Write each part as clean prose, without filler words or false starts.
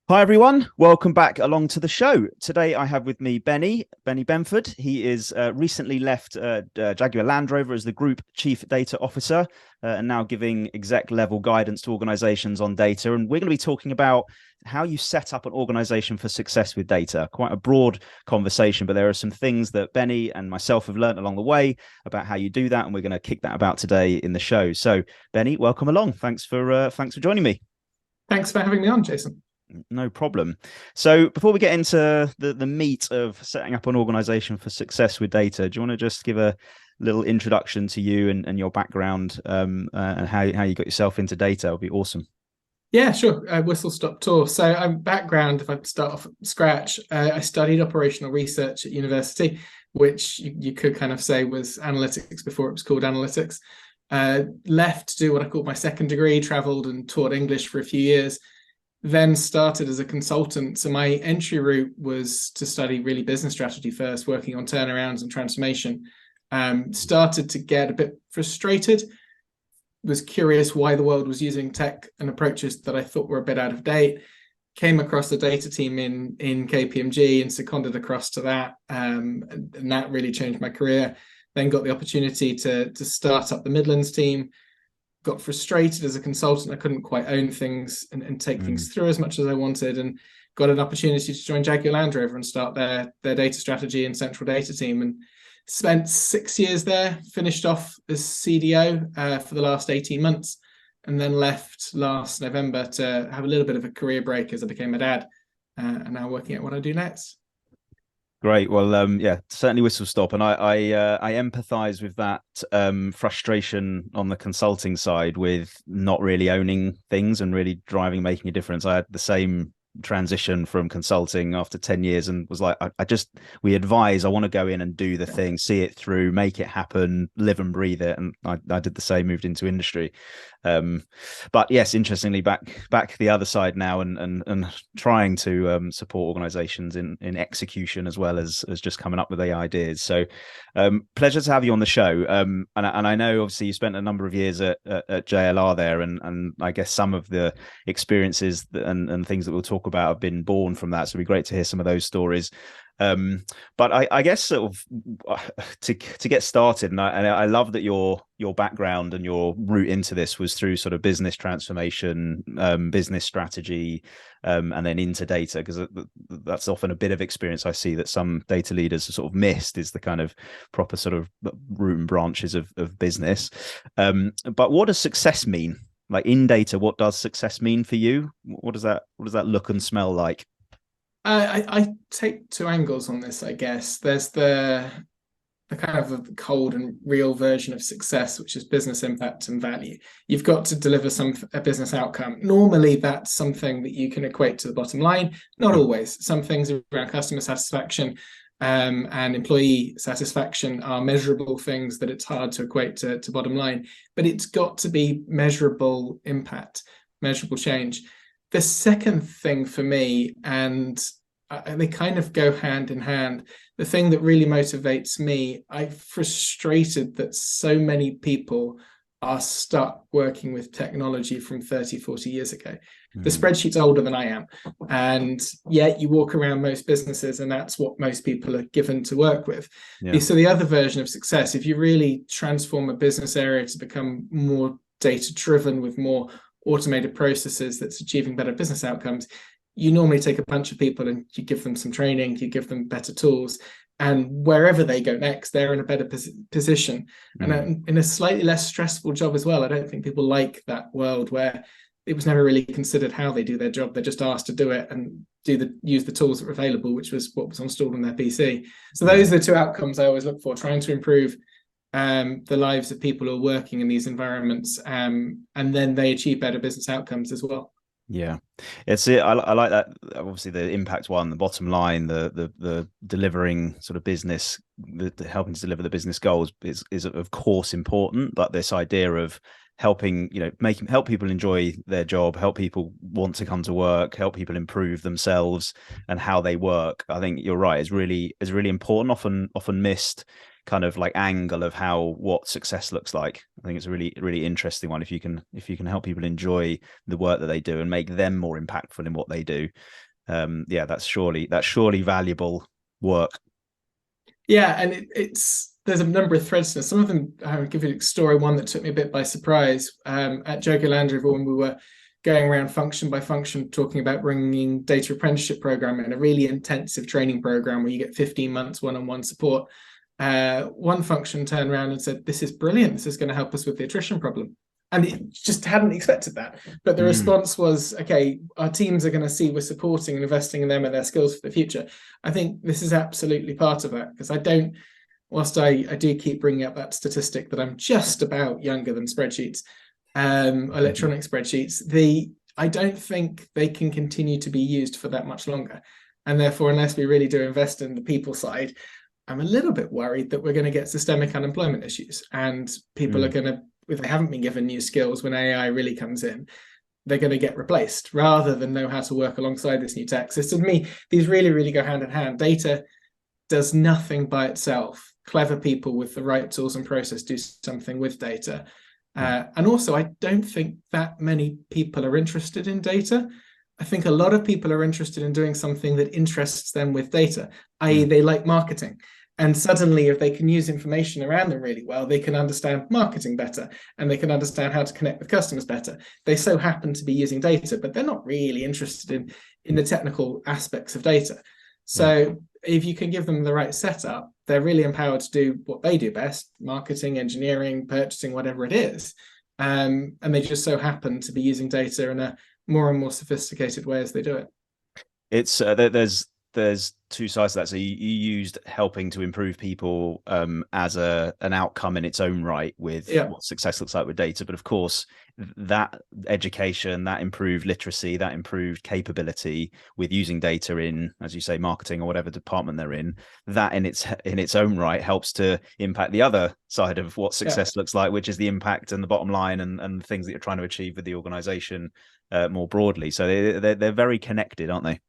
Hi everyone, welcome back along to the show. Today I have with me Benny Benford. He is recently left Jaguar LandRover as the Group Chief Data Officer and now giving exec level guidance to organizations on data. And we're going to be talking about how you set up an organization for success with data. Quite a broad conversation, but there are some things that Benny and myself have learned along the way about how you do that, and we're going to kick that about today in the show. So Benny, welcome along. Thanks for joining me. Thanks for having me on, Jason. No problem. So before we get into the meat of setting up an organization for success with data, do you want to just give a little introduction to you and your background and how you got yourself into data? It would be awesome. Yeah, sure. Whistle stop tour. So I'm background, if I start off from scratch, I studied operational research at university, which you could kind of say was analytics before it was called analytics. Left to do what I called my second degree, traveled and taught English for a few years, then started as a consultant. So my entry route was to study really business strategy first, working on turnarounds and transformation. Started to get a bit frustrated, was curious why the world was using tech and approaches that I thought were a bit out of date. Came across the data team in KPMG and seconded across to that. And that really changed my career. Then got the opportunity to start up the Midlands team. Got frustrated as a consultant. I couldn't quite own things and take things through as much as I wanted, and got an opportunity to join Jaguar LandRover and start their data strategy and central data team, and spent 6 years there. Finished off as CDO for the last 18 months, and then left last November to have a little bit of a career break as I became a dad, and now working at what I do next. Great. Well, yeah, certainly whistle stop, and I empathize with that frustration on the consulting side with not really owning things and really driving, making a difference. I had the same transition from consulting after 10 years and was like, we advise, I want to go in and do the thing, see it through, make it happen, live and breathe it. And I did the same, moved into industry. But yes, interestingly, back the other side now and trying to support organizations in execution as well as just coming up with the ideas. So pleasure to have you on the show. And I know obviously you spent a number of years at JLR there, and I guess some of the experiences and things that we'll talk about have been born from that. So it'd be great to hear some of those stories. But I guess sort of to get started, and I love that your background and your route into this was through sort of business transformation, business strategy, and then into data, because that's often a bit of experience I see that some data leaders have sort of missed, is the kind of proper sort of root and branches of business. But what does success mean? Like in data, what does success mean for you? What does that look and smell like? I take two angles on this, I guess. There's the kind of a cold and real version of success, which is business impact and value. You've got to deliver a business outcome. Normally, that's something that you can equate to the bottom line. Not always. Some things around customer satisfaction and employee satisfaction are measurable things that it's hard to equate to bottom line. But it's got to be measurable impact, measurable change. The second thing for me, and they kind of go hand in hand, the thing that really motivates me, I'm frustrated that so many people are stuck working with technology from 30, 40 years ago. The spreadsheet's older than I am. And yet you walk around most businesses and that's what most people are given to work with. Yeah. So the other version of success, if you really transform a business area to become more data-driven with more automated processes that's achieving better business outcomes, you normally take a bunch of people and you give them some training, you give them better tools, and wherever they go next, they're in a better position. And in a slightly less stressful job as well. I don't think people like that world where it was never really considered how they do their job. They're just asked to do it and use the tools that were available, which was what was installed on their PC. So those are the two outcomes I always look for, trying to improve the lives of people who are working in these environments, and then they achieve better business outcomes as well. Yeah, it's it. I like that. Obviously, the impact one, the bottom line, the delivering sort of business, the helping to deliver the business goals is of course important. But this idea of helping, help people enjoy their job, help people want to come to work, help people improve themselves and how they work. I think you're right. Is really important. Often missed, kind of like angle of what success looks like. I think it's a really, really interesting one. If you can help people enjoy the work that they do and make them more impactful in what they do, yeah, that's surely valuable work. Yeah, and there's a number of threads to this. Some of them, I'll give you a story, one that took me a bit by surprise. At Jaguar LandRover, when we were going around function by function, talking about bringing data apprenticeship program in, a really intensive training program where you get 15 months one-on-one support. One function turned around and said, "This is brilliant. This is going to help us with the attrition problem." And it just hadn't expected that. But the response was, okay, our teams are going to see we're supporting and investing in them and their skills for the future. I think this is absolutely part of that, because whilst I do keep bringing up that statistic that I'm just about younger than spreadsheets, electronic spreadsheets, I don't think they can continue to be used for that much longer. And therefore, unless we really do invest in the people side, I'm a little bit worried that we're going to get systemic unemployment issues, and people are going to, if they haven't been given new skills when AI really comes in, they're going to get replaced rather than know how to work alongside this new tech. So to me, these really, really go hand in hand. Data does nothing by itself. Clever people with the right tools and process do something with data. And also, I don't think that many people are interested in data. I think a lot of people are interested in doing something that interests them with data, i.e. they like marketing. And suddenly, if they can use information around them really well, they can understand marketing better, and they can understand how to connect with customers better. They so happen to be using data, but they're not really interested in the technical aspects of data. So if you can give them the right setup, they're really empowered to do what they do best: marketing, engineering, purchasing, whatever it is. And they just so happen to be using data in a more and more sophisticated way as they do it. It's there's two sides to that. So you used helping to improve people as an outcome in its own right with what success looks like with data. But of course, that education, that improved literacy, that improved capability with using data in, as you say, marketing or whatever department they're in, that in its own right helps to impact the other side of what success looks like, which is the impact and the bottom line and the things that you're trying to achieve with the organization more broadly. So they're very connected, aren't they?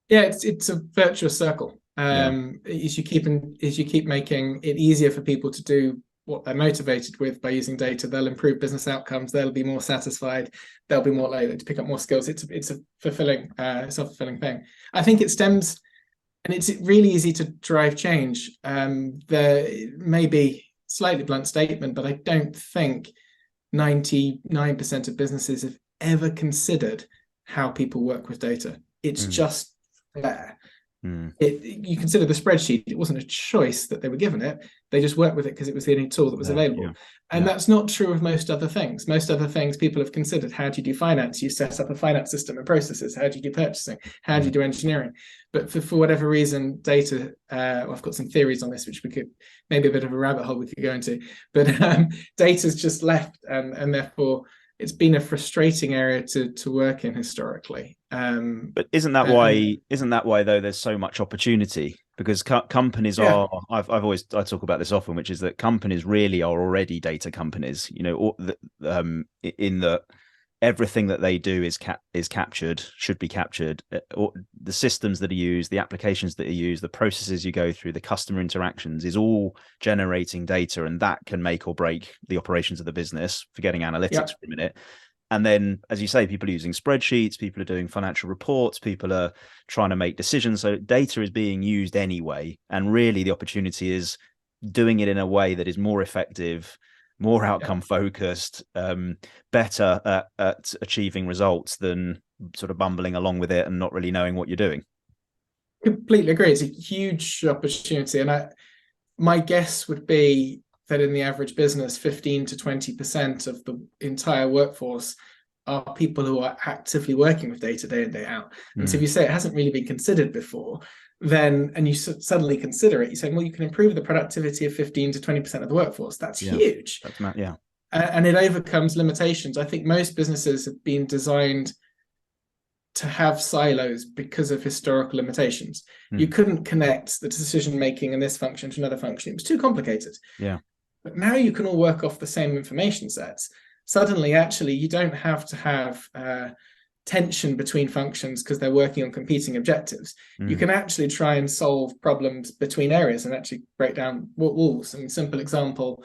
Yeah, it's a virtuous circle. As you keep making it easier for people to do what they're motivated with by using data, they'll improve business outcomes. They'll be more satisfied. They'll be more likely to pick up more skills. It's a fulfilling, self-fulfilling thing. I think it stems, and it's really easy to drive change. There may be slightly blunt statement, but I don't think 99% of businesses have ever considered how people work with data. It's just there. You consider the spreadsheet, it wasn't a choice that they were given it. They just worked with it because it was the only tool that was available. And that's not true of most other things. Most other things people have considered. How do you do finance? You set up a finance system and processes. How do you do purchasing? How do you do engineering? But for whatever reason, data, I've got some theories on this, which we could, maybe a bit of a rabbit hole we could go into, but data's just left, and therefore it's been a frustrating area to work in historically. But isn't that why though there's so much opportunity? Because companies are, I talk about this often, which is that companies really are already data companies, you know, in that everything that they do is captured, should be captured. The systems that are used, the applications that are used, the processes you go through, the customer interactions is all generating data, and that can make or break the operations of the business, forgetting analytics for a minute. And then, as you say, people are using spreadsheets, people are doing financial reports, people are trying to make decisions. So data is being used anyway. And really the opportunity is doing it in a way that is more effective, more outcome focused, better at achieving results than sort of bumbling along with it and not really knowing what you're doing. Completely agree. It's a huge opportunity. And my guess would be that in the average business, 15 to 20% of the entire workforce are people who are actively working with data day in, day out. And so if you say it hasn't really been considered before, then, and you suddenly consider it, you say, well, you can improve the productivity of 15 to 20% of the workforce. That's huge. And it overcomes limitations. I think most businesses have been designed to have silos because of historical limitations. You couldn't connect the decision making in this function to another function. It was too complicated. But now you can all work off the same information sets. Suddenly, actually, you don't have to have tension between functions because they're working on competing objectives. You can actually try and solve problems between areas and actually break down walls. I mean, simple example,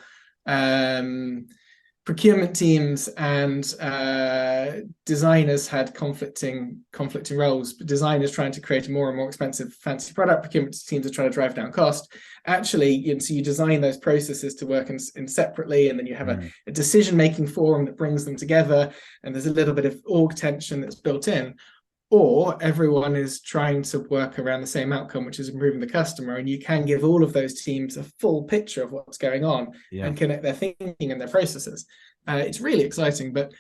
procurement teams and designers had conflicting roles. Designers trying to create a more and more expensive fancy product, procurement teams are trying to drive down cost. Actually, so you design those processes to work in separately, and then you have a decision-making forum that brings them together, and there's a little bit of org tension that's built in. Or everyone is trying to work around the same outcome, which is improving the customer, and you can give all of those teams a full picture of what's going on and connect their thinking and their processes. It's really exciting, but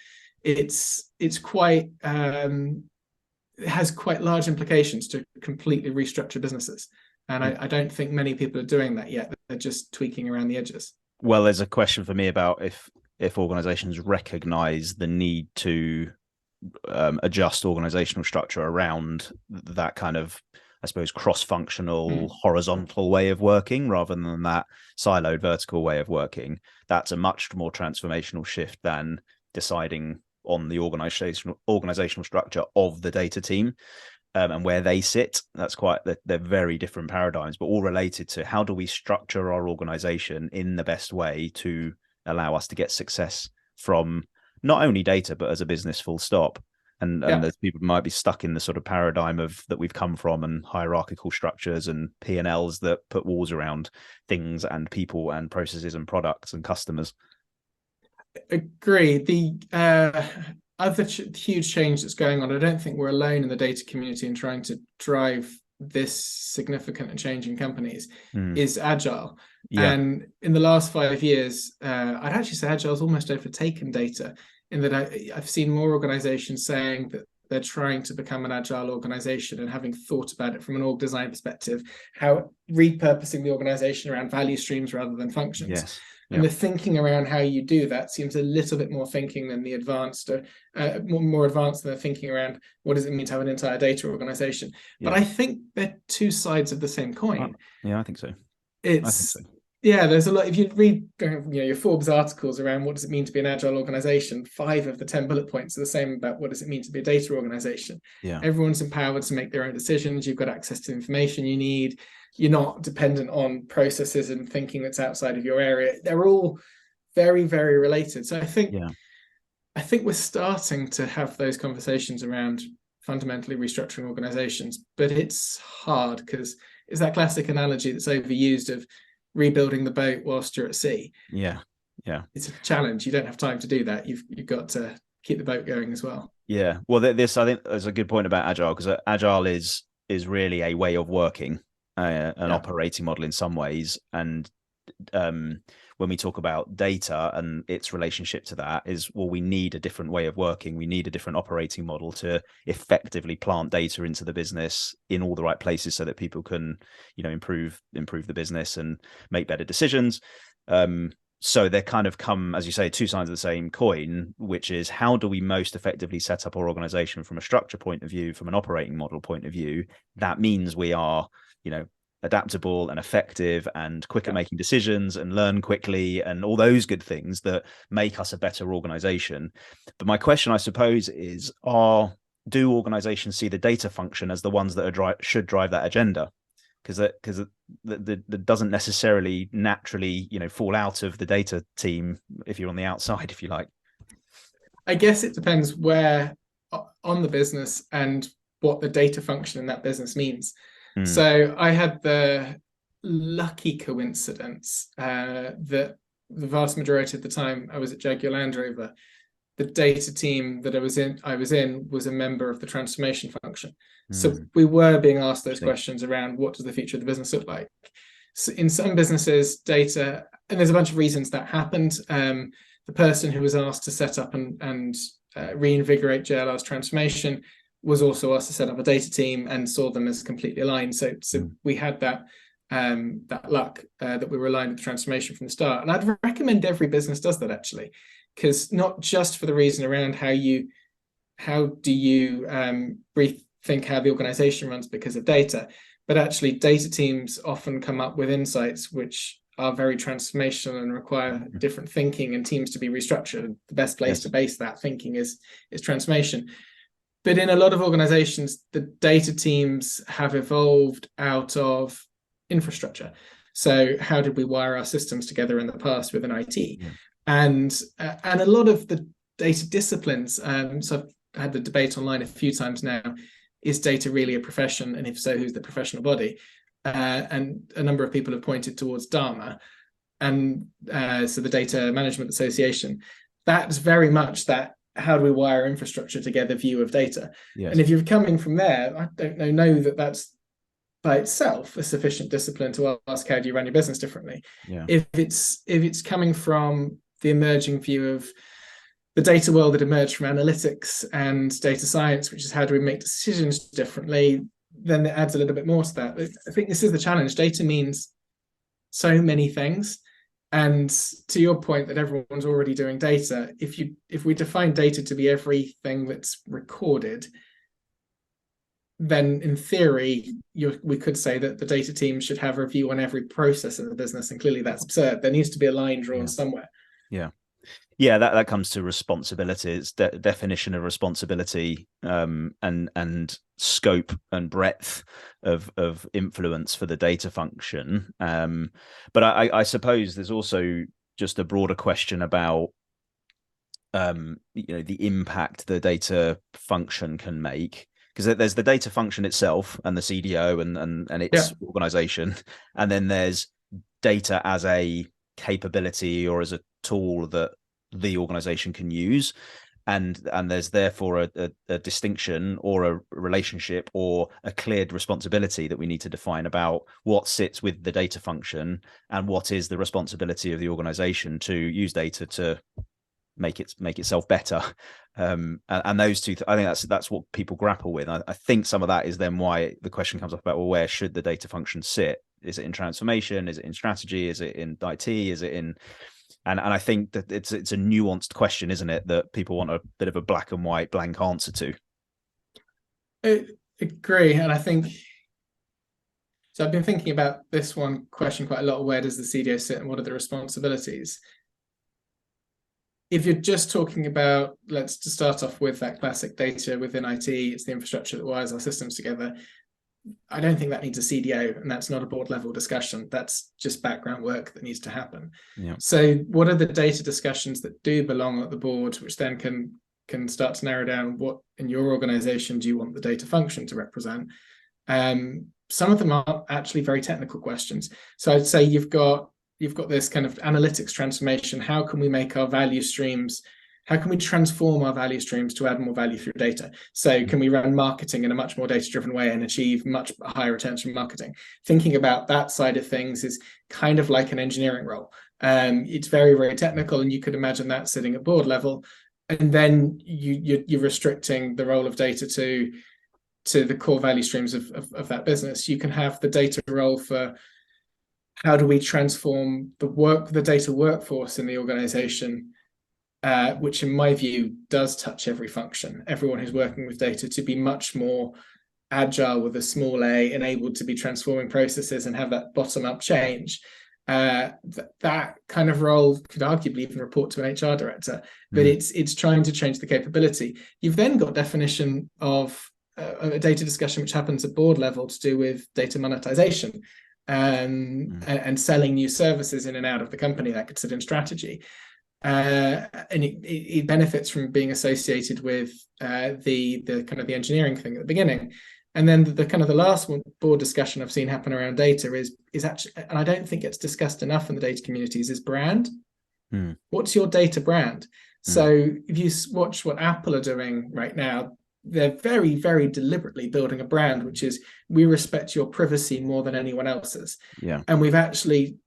it's quite it has quite large implications to completely restructure businesses. And I don't think many people are doing that yet. They're just tweaking around the edges. Well, there's a question for me about if organizations recognize the need to adjust organizational structure around that kind of, I suppose, cross-functional, horizontal way of working rather than that siloed vertical way of working. That's a much more transformational shift than deciding on the organizational structure of the data team. And where they sit. That's they're very different paradigms, but all related to how do we structure our organization in the best way to allow us to get success from not only data, but as a business full stop. And there's people who might be stuck in the sort of paradigm of that we've come from, and hierarchical structures and P&Ls that put walls around things and people and processes and products and customers. Agree. The other huge change that's going on, I don't think we're alone in the data community in trying to drive this significant and change in companies, is agile. And in the last 5 years, I'd actually say agile's almost overtaken data, in that I've seen more organizations saying that they're trying to become an agile organization, and having thought about it from an org design perspective, how repurposing the organization around value streams rather than functions. And the thinking around how you do that seems a little bit more thinking than the advanced, more advanced than the thinking around what does it mean to have an entire data organization. But I think they're two sides of the same coin. I think so. There's a lot. If you read your Forbes articles around what does it mean to be an agile organization, 5 of the 10 bullet points are the same about what does it mean to be a data organization. Everyone's empowered to make their own decisions. You've got access to the information you need. You're not dependent on processes and thinking that's outside of your area. They're all very, very related. So I think we're starting to have those conversations around fundamentally restructuring organizations, but it's hard because it's that classic analogy that's overused of rebuilding the boat whilst you're at sea. It's a challenge. You don't have time to do that. You've got to keep the boat going as well. Well, this, I think, is a good point about agile, because agile is really a way of working, an operating model in some ways. And when we talk about data and its relationship to that, is, well, we need a different way of working. We need a different operating model to effectively plant data into the business in all the right places so that people can, improve the business and make better decisions. So they kind of come, as you say, two sides of the same coin, which is how do we most effectively set up our organization from a structure point of view, from an operating model point of view. That means we are, adaptable and effective and quick at making decisions and learn quickly and all those good things that make us a better organization. But my question, I suppose, is, do organizations see the data function as the ones that should drive that agenda? Because that doesn't necessarily naturally, fall out of the data team if you're on the outside, if you like. I guess it depends where on the business and what the data function in that business means. So I had the lucky coincidence that the vast majority of the time I was at Jaguar LandRover, the data team that I was in was a member of the transformation function. So we were being asked those questions around what does the future of the business look like. So in some businesses, data, and there's a bunch of reasons that happened. The person who was asked to set up and reinvigorate JLR's transformation was also asked to set up a data team and saw them as completely aligned. So we had that luck that we were aligned with the transformation from the start. And I'd recommend every business does that, actually, because not just for the reason around how do you rethink how the organization runs because of data, but actually data teams often come up with insights which are very transformational and require different thinking and teams to be restructured. The best place to base that thinking is transformation. But in a lot of organizations, the data teams have evolved out of infrastructure. So how did we wire our systems together in the past with an IT? Yeah. And a lot of the data disciplines, so I've had the debate online a few times now, is data really a profession? And if so, who's the professional body? And a number of people have pointed towards Dharma, and so the Data Management Association. That's very much that how do we wire infrastructure together view of data. Yes. And if you're coming from there, I don't know that that's by itself a sufficient discipline to ask how do you run your business differently. Yeah. If it's coming from the emerging view of the data world that emerged from analytics and data science, which is how do we make decisions differently, then it adds a little bit more to that. But I think this is the challenge. Data means so many things. And to your point that everyone's already doing data, if we define data to be everything that's recorded, then in theory, we could say that the data team should have a review on every process in the business. And clearly that's absurd. There needs to be a line drawn somewhere. Yeah. Yeah, that comes to responsibility. It's definition of responsibility, and scope and breadth of influence for the data function. But I suppose there's also just a broader question about the impact the data function can make. Because there's the data function itself and the CDO and its organization, and then there's data as a capability or as a tool that the organization can use, and there's therefore a distinction or a relationship or a cleared responsibility that we need to define about what sits with the data function and what is the responsibility of the organization to use data to make itself better. And those two, I think that's what people grapple with. I think some of that is then why the question comes up about, well, where should the data function sit? Is it in transformation? Is it in strategy? Is it in IT? Is it in... And I think that it's a nuanced question, isn't it, that people want a bit of a black and white blank answer to. I agree. And I think, so I've been thinking about this one question quite a lot. Where does the CDO sit and what are the responsibilities? If you're just talking about, let's just start off with that classic data within IT, it's the infrastructure that wires our systems together. I don't think that needs a CDO, and that's not a board level discussion. That's just background work that needs to happen. Yeah. So what are the data discussions that do belong at the board, which then can start to narrow down what in your organization do you want the data function to represent? Some of them are actually very technical questions. So I'd say you've got this kind of analytics transformation. How can we make our value streams? How can we transform our value streams to add more value through data? So can we run marketing in a much more data-driven way and achieve much higher returns from marketing? Thinking about that side of things is kind of like an engineering role. It's very, very technical, and you could imagine that sitting at board level. And then you're restricting the role of data to the core value streams of that business. You can have the data role for how do we transform the data workforce in the organization, which in my view does touch every function, everyone who's working with data, to be much more agile with a small a and able to be transforming processes and have that bottom-up change. That kind of role could arguably even report to an HR director, but it's trying to change the capability. You've then got definition of a data discussion which happens at board level to do with data monetization and selling new services in and out of the company. That could sit in strategy. And it benefits from being associated with the kind of the engineering thing at the beginning. And then the kind of the last one board discussion I've seen happen around data is actually, and I don't think it's discussed enough in the data communities, is brand. What's your data brand? So if you watch what Apple are doing right now, they're very, very deliberately building a brand, which is, we respect your privacy more than anyone else's. Yeah. And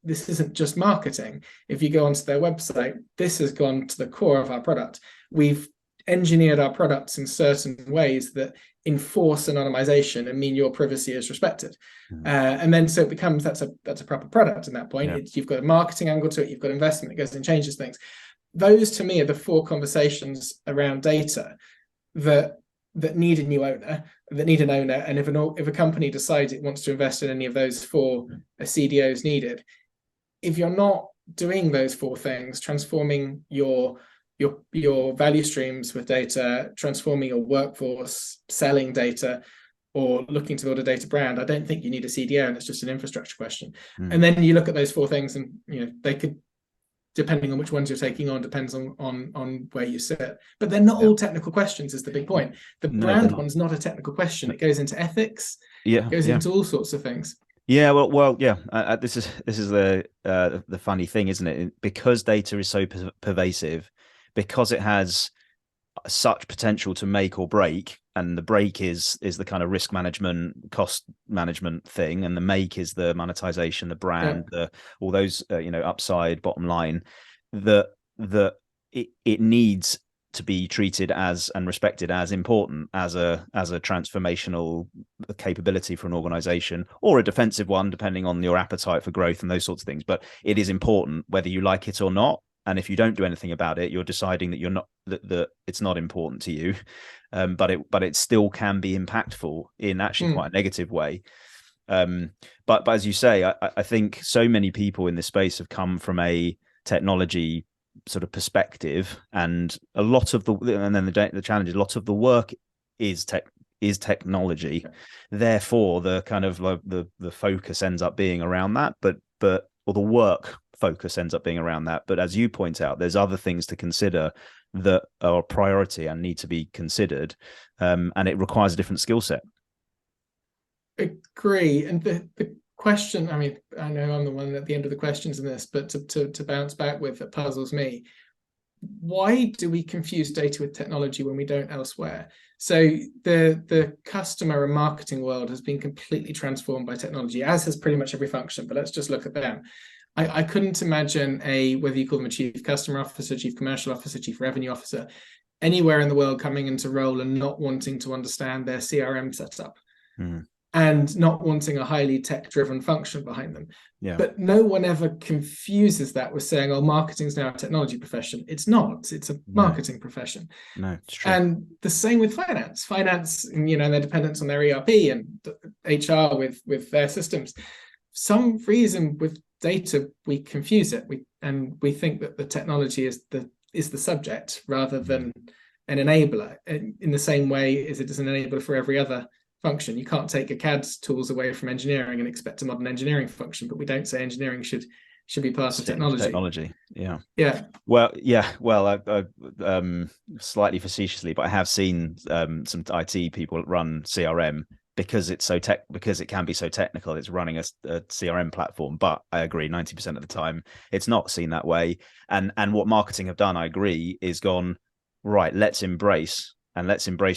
this isn't just marketing. If you go onto their website, this has gone to the core of our product. We've engineered our products in certain ways that enforce anonymization and mean your privacy is respected. And then so it becomes, that's a proper product at that point. You've got a marketing angle to it, you've got investment that goes and changes things. Those to me are the four conversations around data that need a new owner, that need an owner. And if a company decides it wants to invest in any of those four, a CDO is needed. If you're not doing those four things, transforming your your value streams with data, transforming your workforce, selling data, or looking to build a data brand, I don't think you need a CDO, and it's just an infrastructure question. And then you look at those four things, and they could, depending on which ones you're taking on, depends on where you sit. But they're not all technical questions, is the big point. The brand one's not a technical question. It goes into ethics. It goes into all sorts of things. Yeah, well, yeah. This is the funny thing, isn't it? Because data is so pervasive, because it has such potential to make or break, and the break is the kind of risk management, cost management thing, and the make is the monetization, the brand, all those upside, bottom line. That it needs to be treated as and respected as important as a transformational capability for an organization, or a defensive one, depending on your appetite for growth and those sorts of things. But it is important whether you like it or not. And if you don't do anything about it, you're deciding that you're not that it's not important to you. But it still can be impactful in actually quite a negative way. But as you say, I think so many people in this space have come from a technology sort of perspective, and a lot of the challenge is a lot of the work is technology. Therefore, the kind of the focus ends up being around that, or the work focus ends up being around that. But as you point out, there's other things to consider that are a priority and need to be considered, and it requires a different skill set. Agree. And the question, I mean, I know I'm the one at the end of the questions in this, but to bounce back with, that puzzles me. Why do we confuse data with technology when we don't elsewhere? So the customer and marketing world has been completely transformed by technology, as has pretty much every function, but let's just look at them. I couldn't imagine whether you call them a chief customer officer, chief commercial officer, chief revenue officer, anywhere in the world coming into role and not wanting to understand their CRM setup. And not wanting a highly tech-driven function behind them. But no one ever confuses that with saying, oh, marketing's now a technology profession. It's not. It's a marketing profession. No, it's true. And the same with finance. Finance, and their dependence on their ERP, and HR with their systems. Some reason with data, we confuse it. We think that the technology is the subject rather than an enabler, in the same way as it is an enabler for every other function. You can't take a CAD tools away from engineering and expect a modern engineering function, but we don't say engineering should be part of technology. Yeah. Well, slightly facetiously, but I have seen some IT people run CRM because it can be so technical. It's running a CRM platform, but I agree, 90% of the time it's not seen that way. And what marketing have done, I agree, is gone right. Let's embrace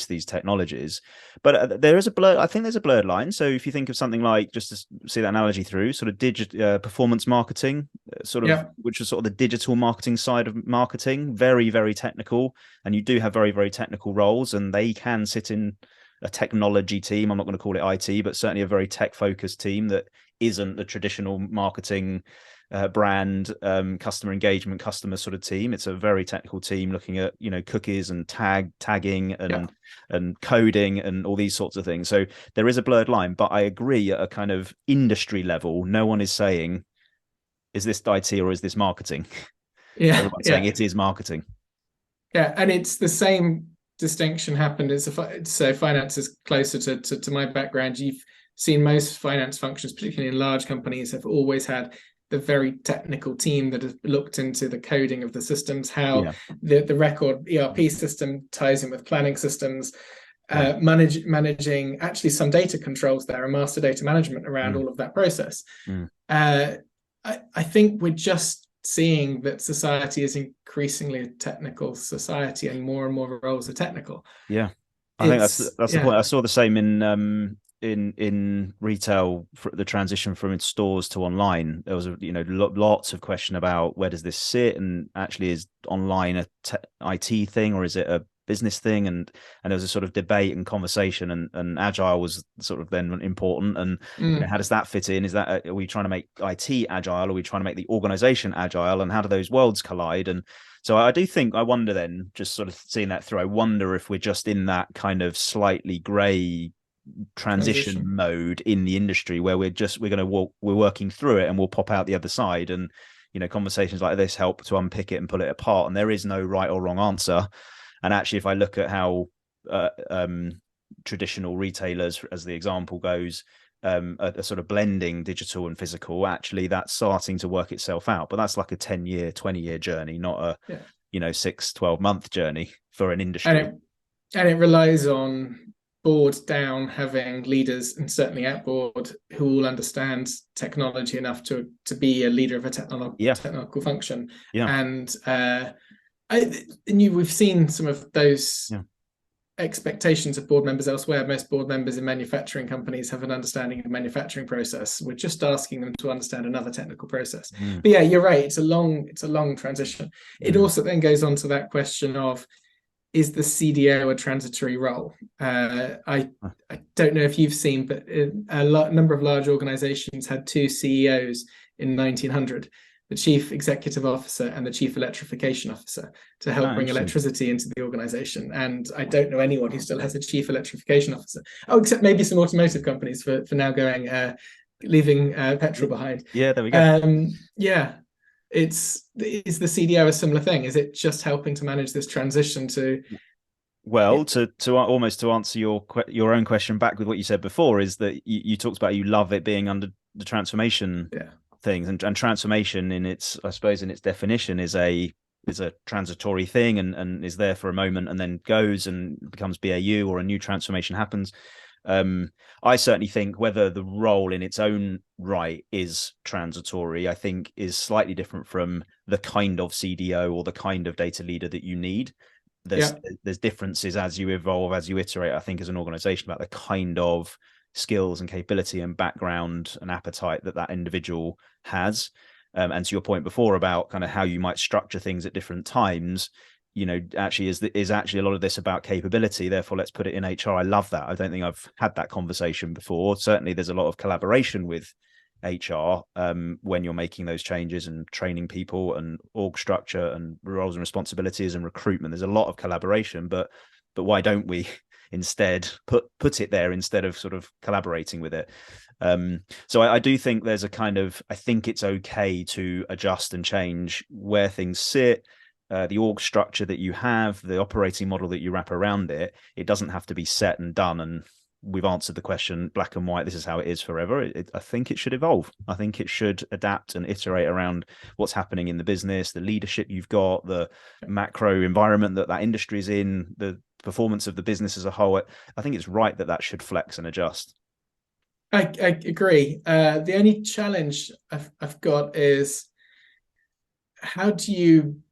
these technologies. But there is I think there's a blurred line. So if you think of something like, just to see that analogy through, sort of digital performance marketing, which is sort of the digital marketing side of marketing, very, very technical. And you do have very, very technical roles, and they can sit in a technology team. I'm not going to call it IT, but certainly a very tech focused team that isn't the traditional marketing brand, customer engagement, customer sort of team. It's a very technical team looking at cookies and tagging and coding and all these sorts of things. So there is a blurred line, but I agree at a kind of industry level, no one is saying, is this IT or is this marketing? Everyone's saying it is marketing. And it's the same distinction happened. So finance is closer to my background. You've seen most finance functions, particularly in large companies, have always had the very technical team that has looked into the coding of the systems, how the record ERP system ties in with planning systems, managing actually some data controls there and master data management around all of that process. I think we're just seeing that society is increasingly a technical society, and more roles are technical. I think that's the point. I saw the same in retail, for the transition from stores to online. There was lots of question about where does this sit, and actually is online a IT thing or is it a business thing, and there was a sort of debate and conversation, and agile was sort of then important, and how does that fit in? Are we trying to make IT agile, or are we trying to make the organization agile, and how do those worlds collide? And so I wonder then, just sort of seeing that through, I wonder if we're just in that kind of slightly gray transition mode in the industry, where we're working through it and we'll pop out the other side. And conversations like this help to unpick it and pull it apart. And there is no right or wrong answer. And actually, if I look at how traditional retailers, as the example goes, are sort of blending digital and physical, actually that's starting to work itself out. But that's like a 10-year, 20-year journey, not a 6-12-month journey for an industry. And it relies on board down having leaders, and certainly at board, who all understand technology enough to be a leader of a technical function. And we've seen some of those expectations of board members elsewhere. Most board members in manufacturing companies have an understanding of the manufacturing process. We're just asking them to understand another technical process. But yeah, you're right. It's a long transition. It also then goes on to that question of, is the CDO a transitory role? I don't know if you've seen, but a number of large organizations had two CEOs in 1900, the chief executive officer and the chief electrification officer, to help bring electricity into the organization. And I don't know anyone who still has a chief electrification officer. Oh, except maybe some automotive companies for now going, leaving petrol behind. Yeah, there we go. Is the CDO a similar thing? Is it just helping to manage this transition to? Well, to almost to answer your own question back with what you said before, is that you talked about you love it being under the transformation things, and transformation in its, I suppose, in its definition is a transitory thing and is there for a moment and then goes and becomes BAU, or a new transformation happens. I certainly think whether the role in its own right is transitory, I think is slightly different from the kind of CDO or the kind of data leader that you need. There's differences as you evolve, as you iterate, I think, as an organization, about the kind of skills and capability and background and appetite that individual has. And to your point before about kind of how you might structure things at different times, actually is actually a lot of this about capability. Therefore, let's put it in HR. I love that. I don't think I've had that conversation before. Certainly, there's a lot of collaboration with HR when you're making those changes and training people and org structure and roles and responsibilities and recruitment. There's a lot of collaboration, but why don't we instead put it there instead of sort of collaborating with it? So I do think there's a kind of, I think it's okay to adjust and change where things sit. The org structure that you have, the operating model that you wrap around it, it doesn't have to be set and done. And we've answered the question black and white, this is how it is forever. I think it should evolve. I think it should adapt and iterate around what's happening in the business, the leadership you've got, the macro environment that industry is in, the performance of the business as a whole. I think it's right that should flex and adjust. I agree. The only challenge I've got is how do you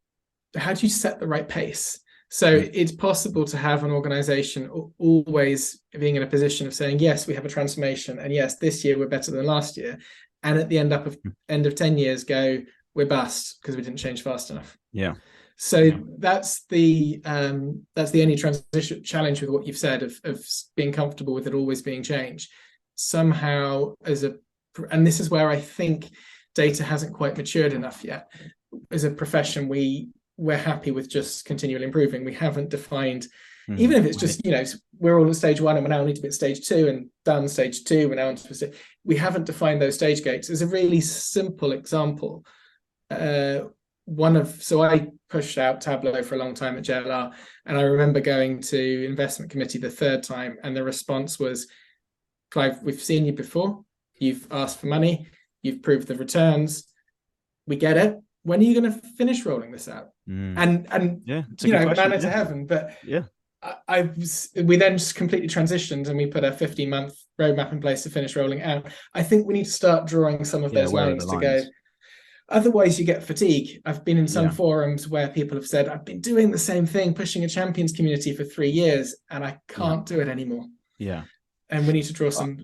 set the right pace? So it's possible to have an organization always being in a position of saying, yes, we have a transformation, and yes, this year we're better than last year, and at the end of 10 years go, we're bust because we didn't change fast enough. So that's the only transition challenge with what you've said of being comfortable with it always being changed. Somehow, and this is where I think data hasn't quite matured enough yet. As a profession, we're happy with just continually improving. We haven't defined, even if it's just, we're all at stage 1 and we now need to be at stage 2 and done stage 2, we're now on specific. We haven't defined those stage gates. As a really simple example, so I pushed out Tableau for a long time at JLR, and I remember going to investment committee the third time, and the response was, Clive, we've seen you before. You've asked for money. You've proved the returns. We get it. When are you going to finish rolling this out? And manna to heaven. But we then just completely transitioned, and we put a 15-month roadmap in place to finish rolling out. I think we need to start drawing some of those lines to go. Otherwise, you get fatigue. I've been in some forums where people have said, I've been doing the same thing, pushing a champions community for 3 years, and I can't do it anymore. And we need to draw some.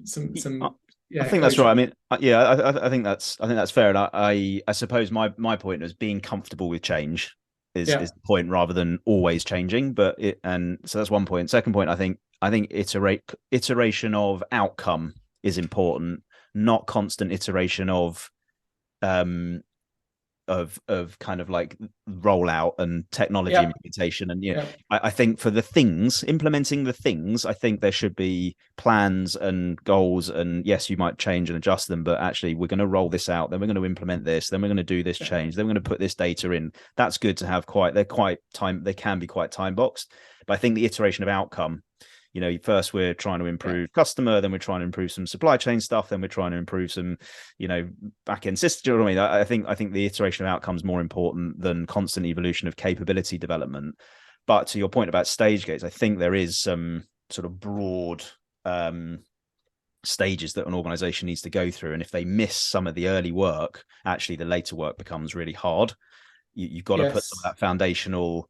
I think that's right. I mean, I think that's fair. And I suppose my point is being comfortable with change is the point, rather than always changing. And so that's one point. Second point, I think iteration of outcome is important, not constant iteration of of kind of like rollout and technology Yeah, implementation. And yeah, I think for the things, implementing the things, I think there should be plans and goals. And yes, you might change and adjust them, but actually we're going to roll this out, then we're going to implement this, then we're going to do this yeah, change, then we're going to put this data in. That's good to have. They can be quite time boxed. But I think the iteration of outcome, first we're trying to yeah. improve customer, then we're trying to improve some supply chain stuff, then we're trying to improve some, back end systems. You know what I mean? I think the iteration of outcome is more important than constant evolution of capability development. But to your point about stage gates, I think there is some sort of broad stages that an organization needs to go through. And if they miss some of the early work, actually the later work becomes really hard. You've got to put some of Yes, that foundational,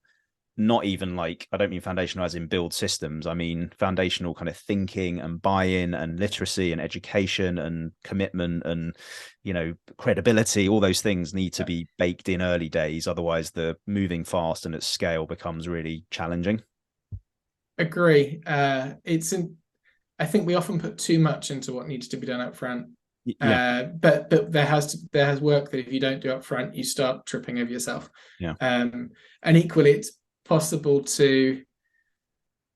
not even like, I don't mean foundational as in build systems. I mean foundational kind of thinking and buy-in and literacy and education and commitment and, credibility. All those things need to yeah. be baked in early days. Otherwise the moving fast and at scale becomes really challenging. Agree. I think we often put too much into what needs to be done up front. Yeah. But there has work that if you don't do up front, you start tripping over yourself. Yeah. And equally, it's possible to.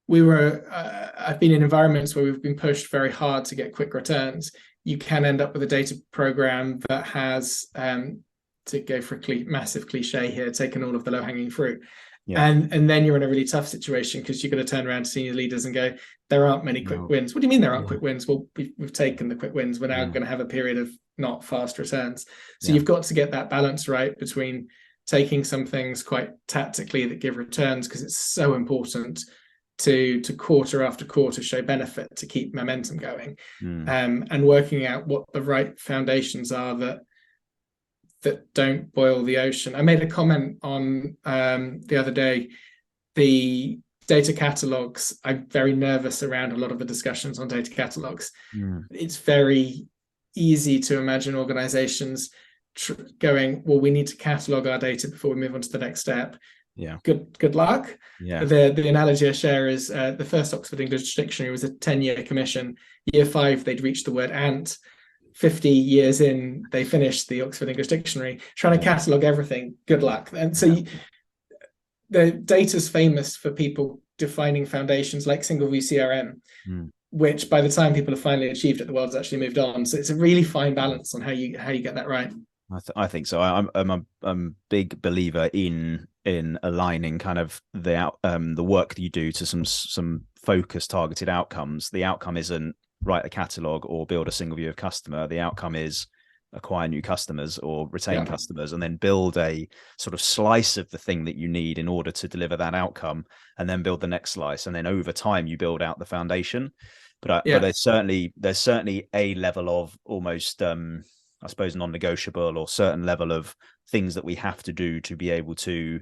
I've been in environments where we've been pushed very hard to get quick returns. You can end up with a data program that has, to go for a massive cliche here, taken all of the low hanging fruit. Yeah. And then you're in a really tough situation because you're going to turn around to senior leaders and go, there aren't many quick No. wins. What do you mean there aren't Yeah. quick wins? Well, we've taken the quick wins. We're now Yeah. going to have a period of not fast returns. So Yeah. you've got to get that balance right between taking some things quite tactically that give returns, because it's so important to quarter after quarter show benefit to keep momentum going, and working out what the right foundations are that don't boil the ocean. I made a comment on the other day, the data catalogs. I'm very nervous around a lot of the discussions on data catalogs. It's very easy to imagine organizations going, well, we need to catalog our data before we move on to the next step. Yeah. Good luck. Yeah. The analogy I share is the first Oxford English Dictionary was a 10-year commission. Year 5, they'd reached the word ant. 50 years in, they finished the Oxford English Dictionary. Trying to catalog everything, good luck. And so the data's famous for people defining foundations like single view CRM, which by the time people have finally achieved it, the world's actually moved on. So it's a really fine balance on how you get that right. I think so. I'm a big believer in aligning kind of the work that you do to some focused, targeted outcomes. The outcome isn't write a catalog or build a single view of customer. The outcome is acquire new customers or retain customers, and then build a sort of slice of the thing that you need in order to deliver that outcome, and then build the next slice, and then over time you build out the foundation. But there's certainly a level of almost I suppose non-negotiable or certain level of things that we have to do to be able to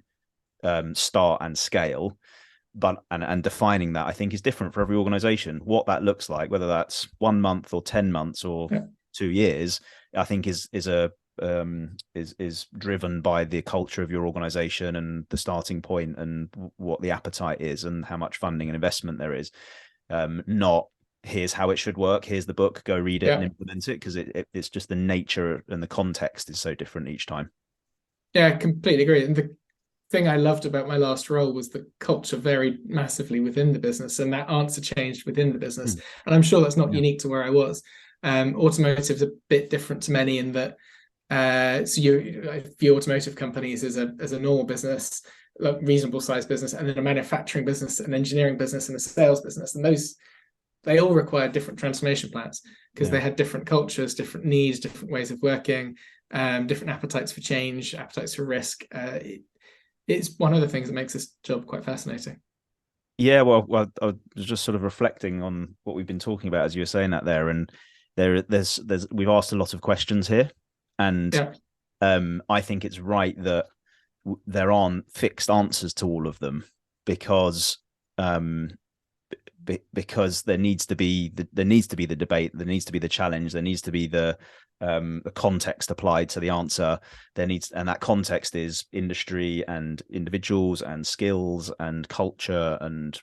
start and scale. But and defining that, I think, is different for every organization. What that looks like, whether that's 1 month or 10 months or 2 years, I think is driven by the culture of your organization and the starting point and what the appetite is and how much funding and investment there is. Not here's how it should work, here's the book, go read it and implement it, because it's just the nature and the context is so different each time. Yeah, I completely agree. And the thing I loved about my last role was the culture varied massively within the business, and that answer changed within the business. And I'm sure that's not unique to where I was. Automotive's a bit different to many in that so you view automotive companies as a normal business, like reasonable sized business, and then a manufacturing business, an engineering business, and a sales business. And those, they all required different transformation plans because they had different cultures, different needs, different ways of working, different appetites for change, appetites for risk. It's one of the things that makes this job quite fascinating. Yeah, well, I was just sort of reflecting on what we've been talking about as you were saying that there, and there's we've asked a lot of questions here, and I think it's right that there aren't fixed answers to all of them, because there needs to be the debate, there needs to be the challenge, there needs to be the context applied to the answer. And that context is industry and individuals and skills and culture and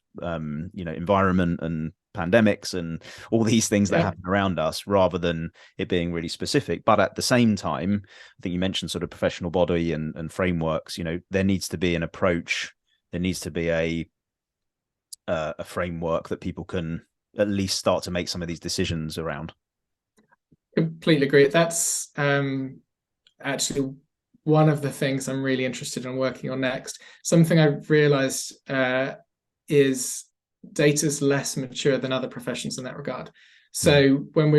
environment and pandemics and all these things that Yeah. happen around us, rather than it being really specific. But at the same time, I think you mentioned sort of professional body and frameworks. There needs to be an approach. There needs to be a framework that people can at least start to make some of these decisions around. Completely agree. That's actually one of the things I'm really interested in working on next. Something I've realized is data's less mature than other professions in that regard. So when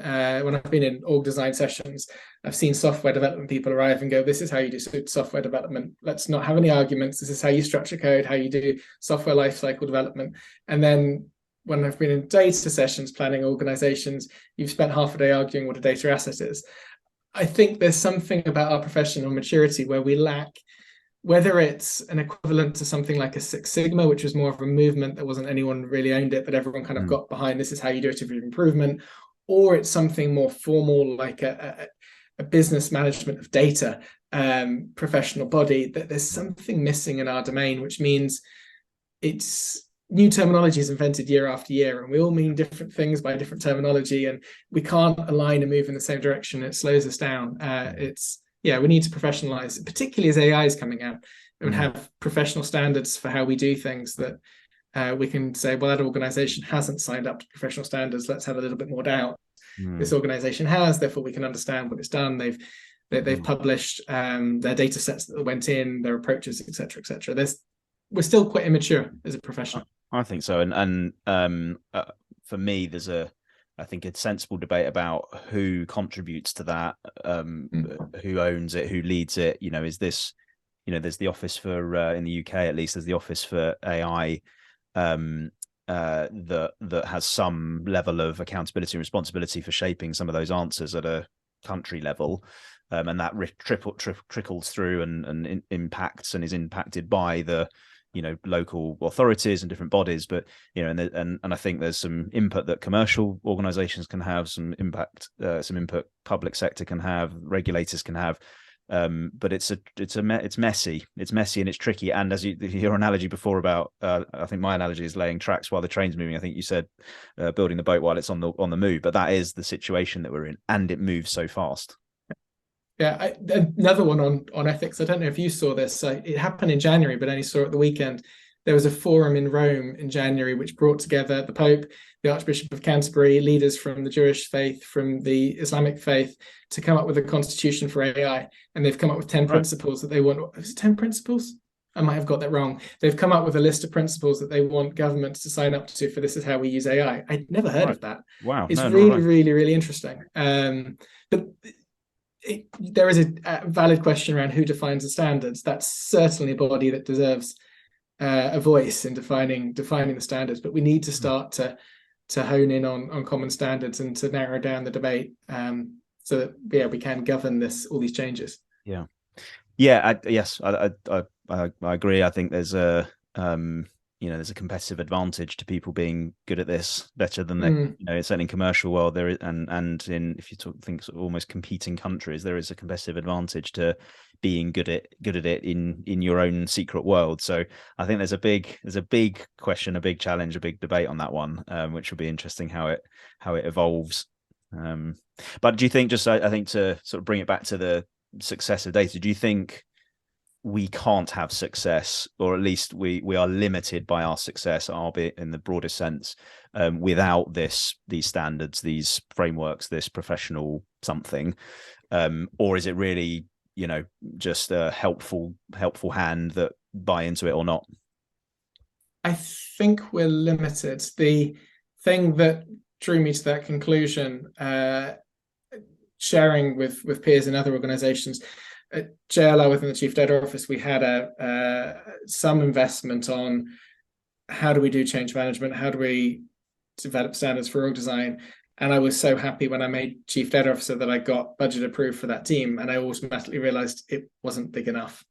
I've been in org design sessions, I've seen software development people arrive and go, this is how you do software development. Let's not have any arguments. This is how you structure code, how you do software lifecycle development. And then when I've been in data sessions planning organizations, you've spent half a day arguing what a data asset is. I think there's something about our professional maturity where we lack, whether it's an equivalent to something like a Six Sigma, which was more of a movement that wasn't anyone really owned it, but everyone kind of got behind, this is how you do iterative improvement, or it's something more formal like a business management of data professional body, that there's something missing in our domain, which means it's new terminology is invented year after year, and we all mean different things by different terminology, and we can't align and move in the same direction. It slows us down. We need to professionalize, particularly as AI is coming out, and have professional standards for how we do things that we can say, well, that organization hasn't signed up to professional standards. Let's have a little bit more doubt. This organization has, therefore we can understand what it's done. They've published their data sets that went in, their approaches, etc., etc. We're still quite immature as a profession. I think so, and for me, there's I think a sensible debate about who contributes to that, who owns it, who leads it. Is this, there's the office for in the UK at least, there's the office for AI that has some level of accountability and responsibility for shaping some of those answers at a country level, and that trickles through and impacts and is impacted by the local authorities and different bodies. But and I think there's some input that commercial organizations can have, some input public sector can have, regulators can have, but it's messy and it's tricky. And as your analogy before about I think my analogy is laying tracks while the train's moving. I think you said building the boat while it's on the move, but that is the situation that we're in, and it moves so fast. Yeah, another one on ethics. I don't know if you saw this. It happened in January, but only saw it the weekend. There was a forum in Rome in January which brought together the Pope, the Archbishop of Canterbury, leaders from the Jewish faith, from the Islamic faith, to come up with a constitution for AI. And they've come up with 10 principles that they want. Was it 10 principles? I might have got that wrong. They've come up with a list of principles that they want governments to sign up to for this is how we use AI. I'd never heard of that. Wow. It's really, really interesting. But there is a valid question around who defines the standards. That's certainly a body that deserves a voice in defining the standards, but we need to start to hone in on common standards and to narrow down the debate, so that we can govern all these changes. Yes, I agree. I think there's there's a competitive advantage to people being good at this better than they, certainly in commercial world there is, and in, if you think sort of almost competing countries, there is a competitive advantage to being good at it in your own secret world. So I think there's a big question, a big challenge, a big debate on that one, which will be interesting how it evolves. But do you think, I think to sort of bring it back to the success of data, do you think we can't have success, or at least we are limited by our success, albeit in the broadest sense, without these standards, these frameworks, this professional something, or is it really just a helpful hand that buy into it or not? I think we're limited. The thing that drew me to that conclusion, sharing with peers in other organizations, at JLR within the Chief Data Office, we had some investment on how do we do change management, how do we develop standards for org design. And I was so happy when I made Chief Data Officer that I got budget approved for that team, and I automatically realized it wasn't big enough.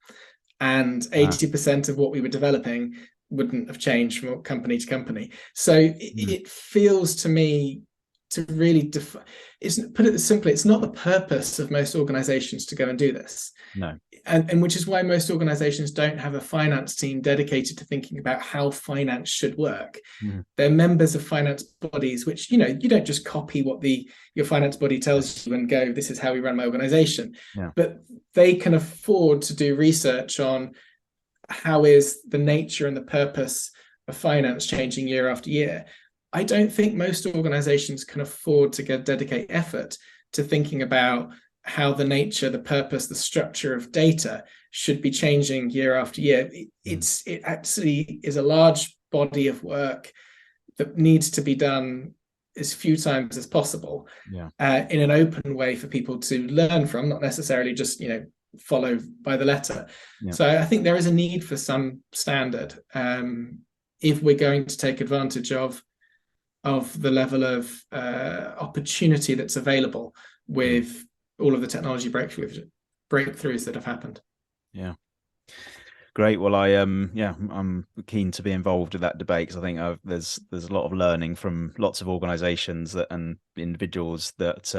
And 80% of what we were developing wouldn't have changed from company to company. So it feels to me to really it's, put it simply, it's not the purpose of most organizations to go and do this. No. And which is why most organizations don't have a finance team dedicated to thinking about how finance should work. Mm. They're members of finance bodies, which, you don't just copy what your finance body tells you and go, this is how we run my organization. Yeah. But they can afford to do research on how is the nature and the purpose of finance changing year after year. I don't think most organizations can afford to dedicate effort to thinking about how the nature, the purpose, the structure of data should be changing year after year. It actually is a large body of work that needs to be done as few times as possible, in an open way for people to learn from, not necessarily just follow by the letter. So I think there is a need for some standard if we're going to take advantage of the level of opportunity that's available with all of the technology breakthroughs that have happened. Yeah. Great. Well, I'm keen to be involved with that debate, because I think there's a lot of learning from lots of organisations and individuals that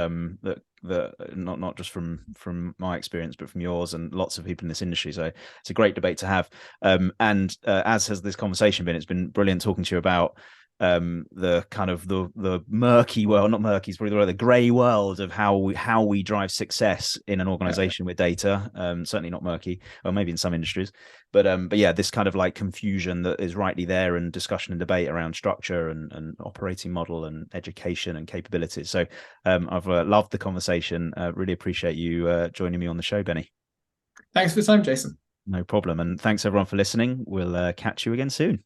not just from my experience, but from yours and lots of people in this industry. So it's a great debate to have. And as has this conversation been, it's been brilliant talking to you about the kind of the murky world, not murky, it's probably the grey world of how we drive success in an organization with data. Certainly not murky, or maybe in some industries, but yeah, this kind of like confusion that is rightly there, and discussion and debate around structure and operating model and education and capabilities. So I've loved the conversation. Really appreciate you joining me on the show, Benny. Thanks for the time, Jason. No problem. And thanks everyone for listening. We'll catch you again soon.